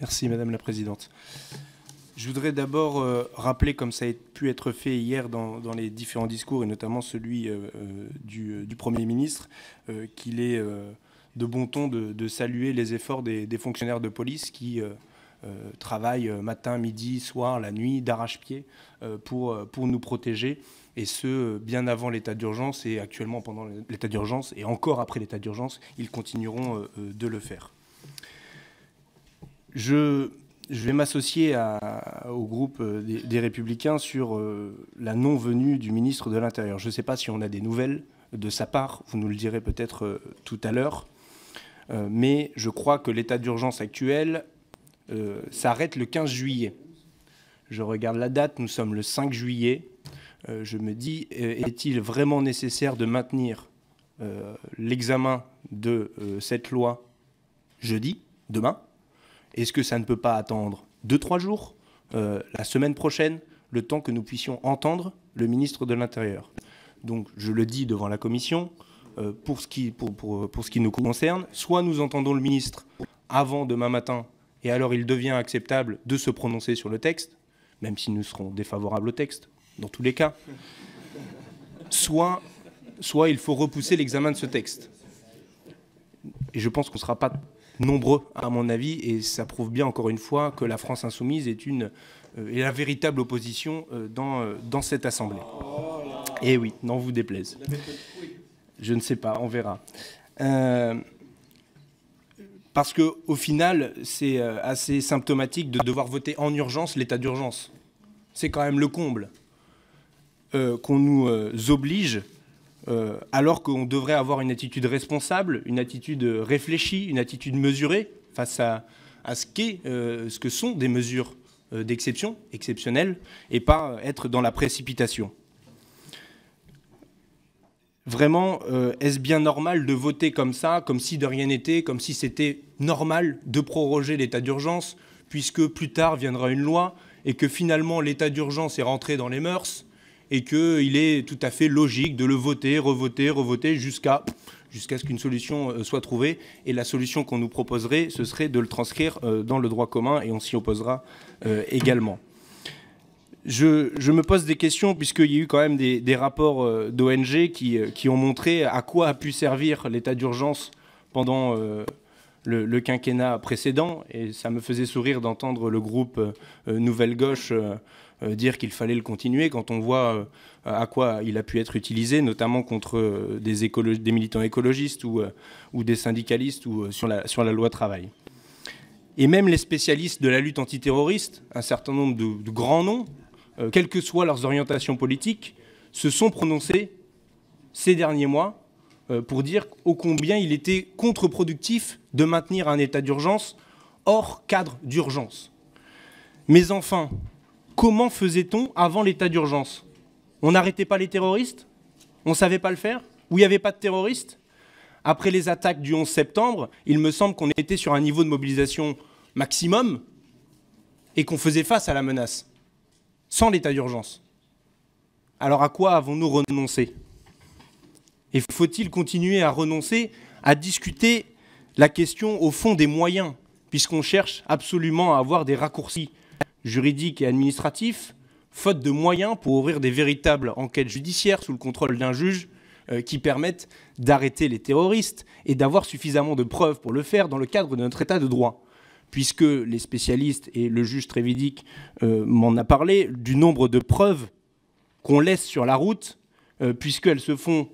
Merci Madame la Présidente. Je voudrais d'abord rappeler, comme ça a pu être fait hier dans les différents discours, et notamment celui du Premier ministre, qu'il est de bon ton de saluer les efforts des fonctionnaires de police qui travaillent matin, midi, soir, la nuit, d'arrache-pied pour nous protéger, et ce, bien avant l'état d'urgence, et actuellement pendant l'état d'urgence, et encore après l'état d'urgence, ils continueront de le faire. Je vais m'associer au groupe des Républicains sur la non-venue du ministre de l'Intérieur. Je ne sais pas si on a des nouvelles de sa part, vous nous le direz peut-être tout à l'heure, mais je crois que l'état d'urgence actuel s'arrête le 15 juillet. Je regarde la date, nous sommes le 5 juillet. Je me dis, est-il vraiment nécessaire de maintenir l'examen de cette loi jeudi, demain ? Est-ce que ça ne peut pas attendre 2-3 jours, la semaine prochaine, le temps que nous puissions entendre le ministre de l'Intérieur? Donc je le dis devant la commission, pour ce qui nous concerne, soit nous entendons le ministre avant demain matin, et alors il devient acceptable de se prononcer sur le texte, même si nous serons défavorables au texte, dans tous les cas, soit il faut repousser l'examen de ce texte. Et je pense qu'on ne sera pas nombreux, à mon avis, et ça prouve bien, encore une fois, que la France insoumise est la véritable opposition dans cette Assemblée. Et oui, n'en vous déplaise. Je ne sais pas, on verra. Parce qu'au final, c'est assez symptomatique de devoir voter en urgence l'état d'urgence. C'est quand même le comble qu'on nous oblige, alors qu'on devrait avoir une attitude responsable, une attitude réfléchie, une attitude mesurée face à ce que sont des mesures d'exception, exceptionnelles, et pas être dans la précipitation. Vraiment, est-ce bien normal de voter comme ça, comme si de rien n'était, comme si c'était normal de proroger l'état d'urgence, puisque plus tard viendra une loi, et que finalement l'état d'urgence est rentré dans les mœurs, et qu'il est tout à fait logique de le voter, revoter, jusqu'à ce qu'une solution soit trouvée. Et la solution qu'on nous proposerait, ce serait de le transcrire dans le droit commun, et on s'y opposera également. Je me pose des questions, puisqu'il y a eu quand même des rapports d'ONG qui ont montré à quoi a pu servir l'état d'urgence pendant le quinquennat précédent. Et ça me faisait sourire d'entendre le groupe Nouvelle Gauche dire qu'il fallait le continuer quand on voit à quoi il a pu être utilisé, notamment contre des militants écologistes ou des syndicalistes ou sur la loi travail. Et même les spécialistes de la lutte antiterroriste, un certain nombre de grands noms, quelles que soient leurs orientations politiques, se sont prononcés ces derniers mois pour dire ô combien il était contre-productif de maintenir un état d'urgence hors cadre d'urgence. Mais enfin, comment faisait-on avant l'état d'urgence? On n'arrêtait pas les terroristes? On ne savait pas le faire? Ou il n'y avait pas de terroristes? Après les attaques du 11 septembre, il me semble qu'on était sur un niveau de mobilisation maximum et qu'on faisait face à la menace, sans l'état d'urgence. Alors à quoi avons-nous renoncé? Et faut-il continuer à renoncer à discuter la question au fond des moyens, puisqu'on cherche absolument à avoir des raccourcis juridiques et administratifs, faute de moyens pour ouvrir des véritables enquêtes judiciaires sous le contrôle d'un juge qui permettent d'arrêter les terroristes et d'avoir suffisamment de preuves pour le faire dans le cadre de notre état de droit. Puisque les spécialistes, et le juge Trévidic m'en a parlé, du nombre de preuves qu'on laisse sur la route, puisqu'elles se font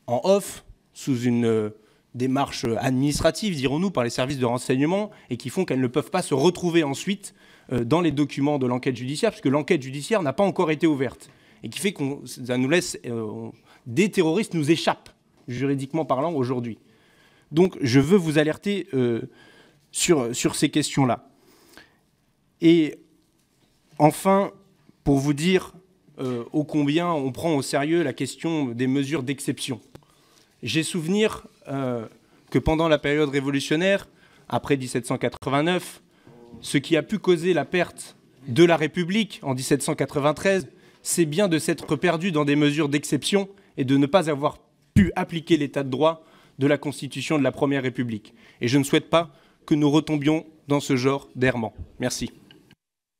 en off, sous une démarche administrative, dirons-nous, par les services de renseignement, et qui font qu'elles ne peuvent pas se retrouver ensuite dans les documents de l'enquête judiciaire, puisque l'enquête judiciaire n'a pas encore été ouverte, et qui fait que ça nous laisse... des terroristes nous échappent, juridiquement parlant, aujourd'hui. Donc je veux vous alerter sur ces questions-là. Et enfin, pour vous dire ô combien on prend au sérieux la question des mesures d'exception. J'ai souvenir que pendant la période révolutionnaire, après 1789, ce qui a pu causer la perte de la République en 1793, c'est bien de s'être perdu dans des mesures d'exception et de ne pas avoir pu appliquer l'état de droit de la Constitution de la Première République. Et je ne souhaite pas que nous retombions dans ce genre d'errement. Merci.